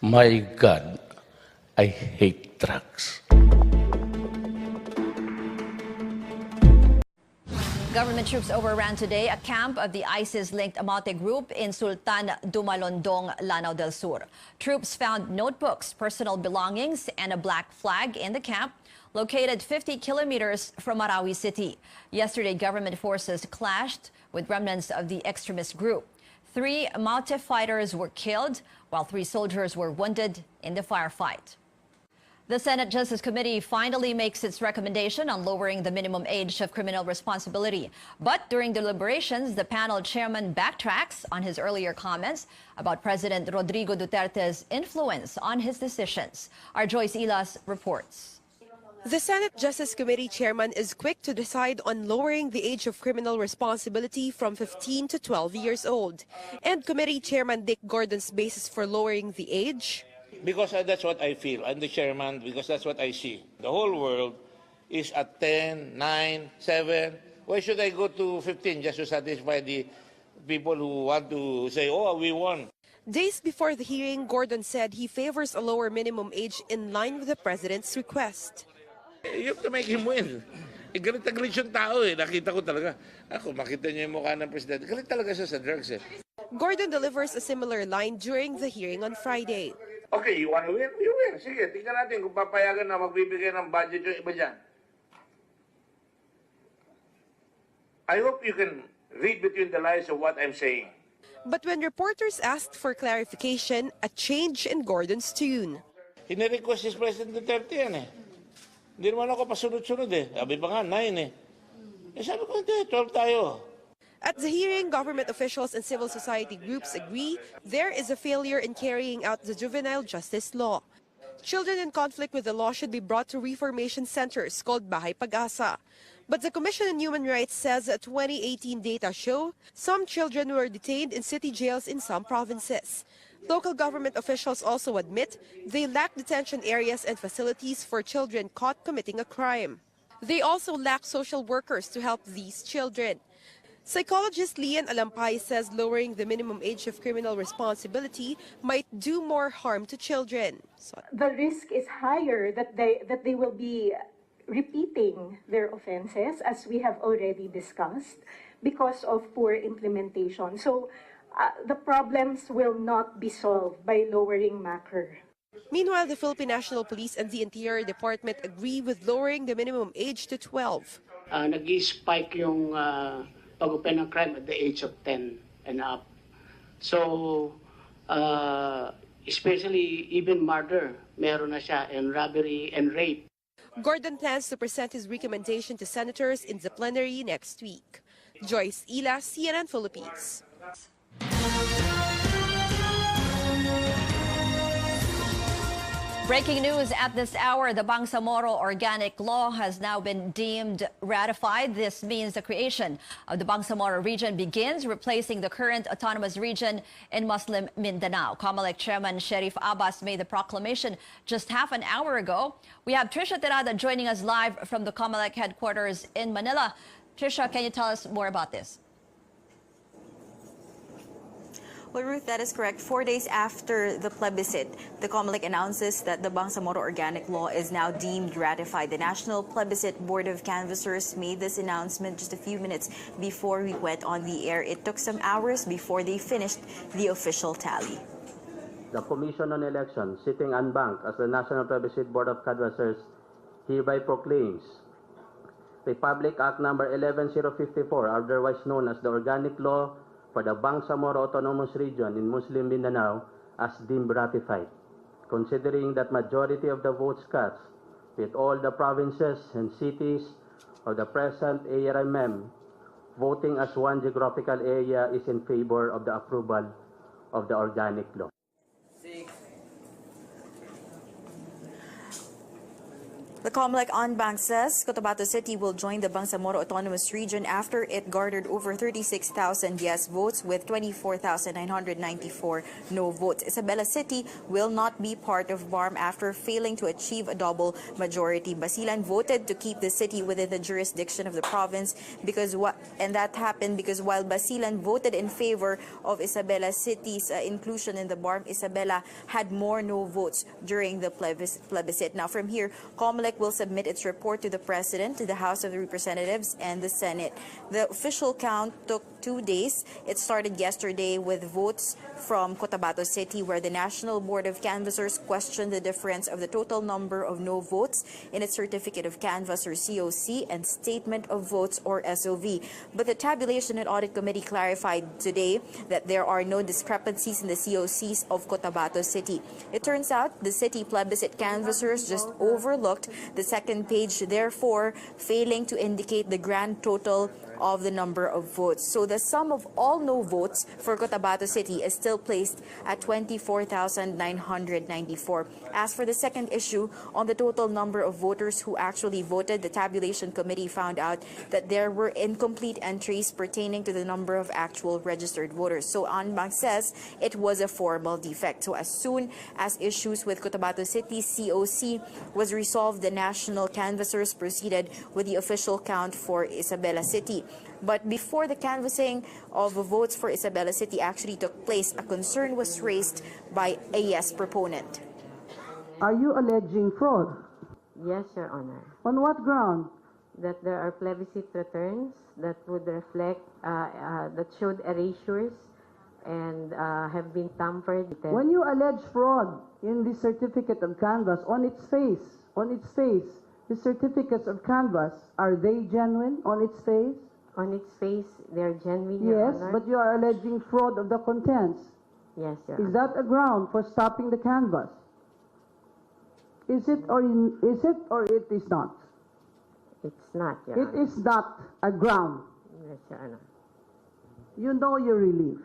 My God, I hate drugs. Government troops overran today a camp of the ISIS-linked Maute group in Sultan Dumalondong, Lanao del Sur. Troops found notebooks, personal belongings, and a black flag in the camp, located 50 kilometers from Marawi City. Yesterday, government forces clashed with remnants of the extremist group. 3 Maute fighters were killed, while 3 soldiers were wounded in the firefight. The Senate Justice Committee finally makes its recommendation on lowering the minimum age of criminal responsibility. But during deliberations, the panel chairman backtracks on his earlier comments about President Rodrigo Duterte's influence on his decisions. Our Joyce Ilas reports. The Senate Justice Committee chairman is quick to decide on lowering the age of criminal responsibility from 15 to 12 years old. And Committee Chairman Dick Gordon's basis for lowering the age? Because that's what I feel. I'm the chairman because that's what I see. The whole world is at 10, 9, 7. Why should I go to 15 just to satisfy the people who want to say, oh, we won? Days before the hearing, Gordon said he favors a lower minimum age in line with the president's request. You have to make him win. Galit na galit yung tao eh. Nakita ko talaga. Ako, makita niyo yung mukha ng presidente. Galit talaga siya sa drugs eh. Gordon delivers a similar line during the hearing on Friday. Okay, you want to win? You win. Sige, tingnan natin kung papayagan na magbibigay ng budget yung iba dyan. I hope you can read between the lines of what I'm saying. But when reporters asked for clarification, a change in Gordon's tune. Hinirequest si President Duterte yan eh. Hindi naman ako pasunod-sunod eh. Sabi pa nga, 9 eh. Sabi ko, hindi, 12 tayo. At the hearing, government officials and civil society groups agree there is a failure in carrying out the juvenile justice law. Children in conflict with the law should be brought to reformation centers called Bahay Pag-asa. But the Commission on Human Rights says that 2018 data show some children were detained in city jails in some provinces. Local government officials also admit they lack detention areas and facilities for children caught committing a crime. They also lack social workers to help these children. Psychologist Lian Alampay says lowering the minimum age of criminal responsibility might do more harm to children. The risk is higher that they will be repeating their offenses, as we have already discussed, because of poor implementation. So the problems will not be solved by lowering MACR. Meanwhile, the Philippine National Police and the Interior Department agree with lowering the minimum age to 12. Nag-spike yung pag-open ng crime at the age of 10 and up. So, especially even murder, meron na siya, and robbery and rape. Gordon plans to present his recommendation to senators in the plenary next week. Joyce Ilas, CNN Philippines. Breaking news at this hour, the Bangsamoro Organic Law has now been deemed ratified. This means the creation of the Bangsamoro region begins, replacing the current autonomous region in Muslim Mindanao. COMELEC Chairman Sheriff Abbas made the proclamation just half an hour ago. We have Trisha Tirada joining us live from the COMELEC headquarters in Manila. Trisha, can you tell us more about this? Well, Ruth, that is correct. 4 days after the plebiscite, the COMELEC announces that the Bangsamoro Organic Law is now deemed ratified. The National Plebiscite Board of Canvassers made this announcement just a few minutes before we went on the air. It took some hours before they finished the official tally. The Commission on Elections, sitting unbanked as the National Plebiscite Board of Canvassers, hereby proclaims Republic Act Number 11054, otherwise known as the Organic Law for the Bangsamoro Autonomous Region in Muslim Mindanao, as deemed ratified, considering that majority of the votes cast with all the provinces and cities of the present ARMM voting as one geographical area is in favor of the approval of the Organic Law. The COMELEC en banc says Cotabato City will join the Bangsamoro Autonomous Region after it garnered over 36,000 yes votes with 24,994 no votes. Isabela City will not be part of BARM after failing to achieve a double majority. Basilan voted to keep the city within the jurisdiction of the province and that happened because while Basilan voted in favor of Isabela City's inclusion in the BARM, Isabela had more no votes during the plebiscite. Now from here, COMELEC will submit its report to the President, to the House of Representatives, and the Senate. The official count took 2 days. It started yesterday with votes from Cotabato City, where the National Board of Canvassers questioned the difference of the total number of no votes in its Certificate of Canvasser COC and Statement of Votes or SOV. But the Tabulation and Audit Committee clarified today that there are no discrepancies in the COCs of Cotabato City. It turns out the city plebiscite canvassers just overlooked the second page, therefore failing to indicate the grand total of the number of votes. So the sum of all no votes for Cotabato City is still placed at 24,994. As for the second issue, on the total number of voters who actually voted, the Tabulation Committee found out that there were incomplete entries pertaining to the number of actual registered voters. So en banc says it was a formal defect. So as soon as issues with Cotabato City's COC was resolved, the national canvassers proceeded with the official count for Isabela City. But before the canvassing of votes for Isabela City actually took place, a concern was raised by a yes proponent. Are you alleging fraud? Yes, Your Honor. On what ground? That there are plebiscite returns that would reflect, that showed erasures and have been tampered with. When you allege fraud in the certificate of canvass, on its face, the certificates of canvass, are they genuine on its face? On its face, they're genuine, Your Yes, Honor. but you are alleging fraud of the contents. Yes, Your Is Honor. that a ground for stopping the canvass? Is it or it is not? It's not, Your Honor. It is not a ground. Yes, Your Honor. You know your relief.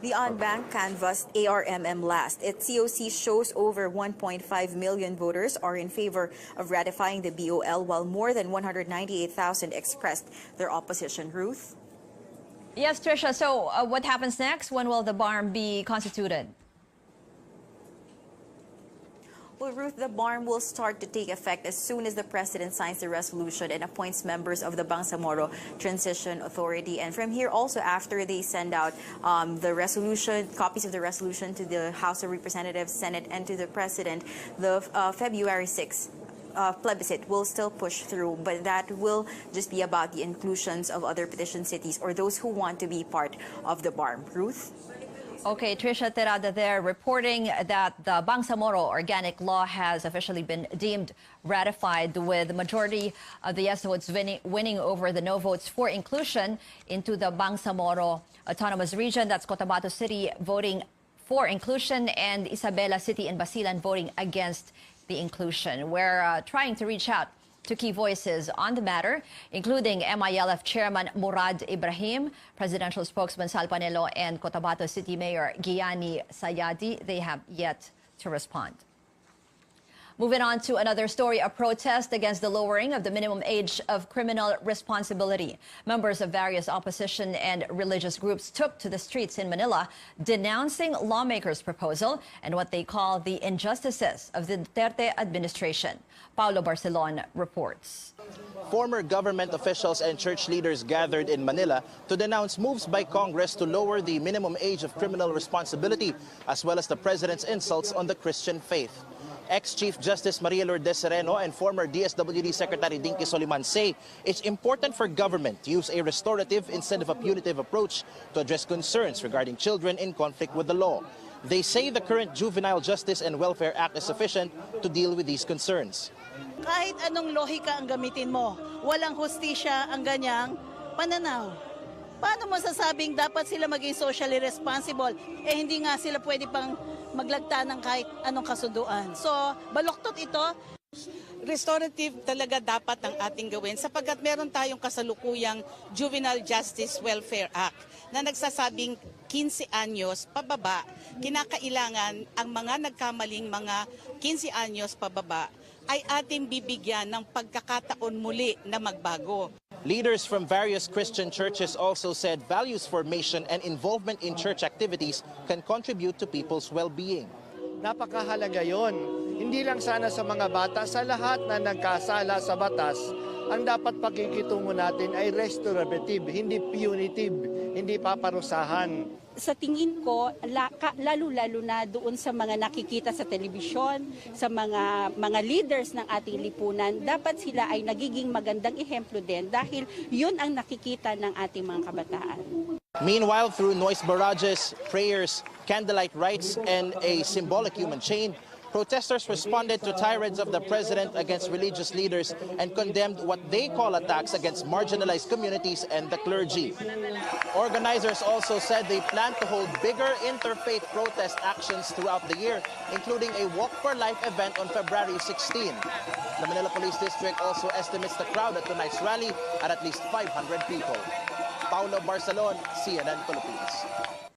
The en banc canvassed ARMM last. Its COC shows over 1.5 million voters are in favor of ratifying the BOL, while more than 198,000 expressed their opposition. Ruth? Yes, Tricia. So what happens next? When will the BARM be constituted? Well, Ruth, the BARM will start to take effect as soon as the President signs the resolution and appoints members of the Bangsamoro Transition Authority. And from here, also after they send out the resolution, copies of the resolution to the House of Representatives, Senate, and to the President, the February 6th plebiscite will still push through, but that will just be about the inclusions of other petition cities or those who want to be part of the BARM. Ruth? Okay, Tricia Terada there reporting that the Bangsamoro Organic Law has officially been deemed ratified, with the majority of the yes votes winning over the no votes for inclusion into the Bangsamoro Autonomous Region. That's Cotabato City voting for inclusion and Isabela City and Basilan voting against the inclusion. We're trying to reach out to key voices on the matter, including MILF Chairman Murad Ibrahim, Presidential Spokesman Sal Panelo, and Cotabato City Mayor Gianni Sayadi. They have yet to respond. Moving on to another story, a protest against the lowering of the minimum age of criminal responsibility. Members of various opposition and religious groups took to the streets in Manila, denouncing lawmakers' proposal and what they call the injustices of the Duterte administration. Paulo Barcelon reports. Former government officials and church leaders gathered in Manila to denounce moves by Congress to lower the minimum age of criminal responsibility, as well as the president's insults on the Christian faith. Ex-Chief Justice Maria Lourdes Sereno and former DSWD Secretary Dinky Soliman say it's important for government to use a restorative instead of a punitive approach to address concerns regarding children in conflict with the law. They say the current Juvenile Justice and Welfare Act is sufficient to deal with these concerns. Kahit anong lohika ang gamitin mo, walang hustisya ang ganyang pananaw. Paano mo sasabing dapat sila maging socially responsible? Hindi nga sila pwede pang maglagta ng kahit anong kasunduan. So, baluktot ito. Restorative talaga dapat ang ating gawin sapagkat meron tayong kasalukuyang Juvenile Justice Welfare Act na nagsasabing 15 anyos pababa, kinakailangan ang mga nagkamaling mga 15 anyos pababa ay ating bibigyan ng pagkakataon muli na magbago. Leaders from various Christian churches also said values formation and involvement in church activities can contribute to people's well-being. Napakahalaga yon. Hindi lang sana sa mga bata, sa lahat na nagkasala sa batas, ang dapat pakikitungo natin ay restorative, hindi punitive, hindi paparusahan. Sa tingin ko, lalo-lalo na doon sa mga nakikita sa telebisyon, sa mga leaders ng ating lipunan, dapat sila ay nagiging magandang ehemplo din dahil yun ang nakikita ng ating mga kabataan. Meanwhile, through noise barrages, prayers, candlelight rites, and a symbolic human chain, protesters responded to tirades of the president against religious leaders and condemned what they call attacks against marginalized communities and the clergy. Organizers also said they plan to hold bigger interfaith protest actions throughout the year, including a Walk for Life event on February 16. The Manila Police District also estimates the crowd at tonight's rally at least 500 people. Paulo Barcelon, CNN Philippines.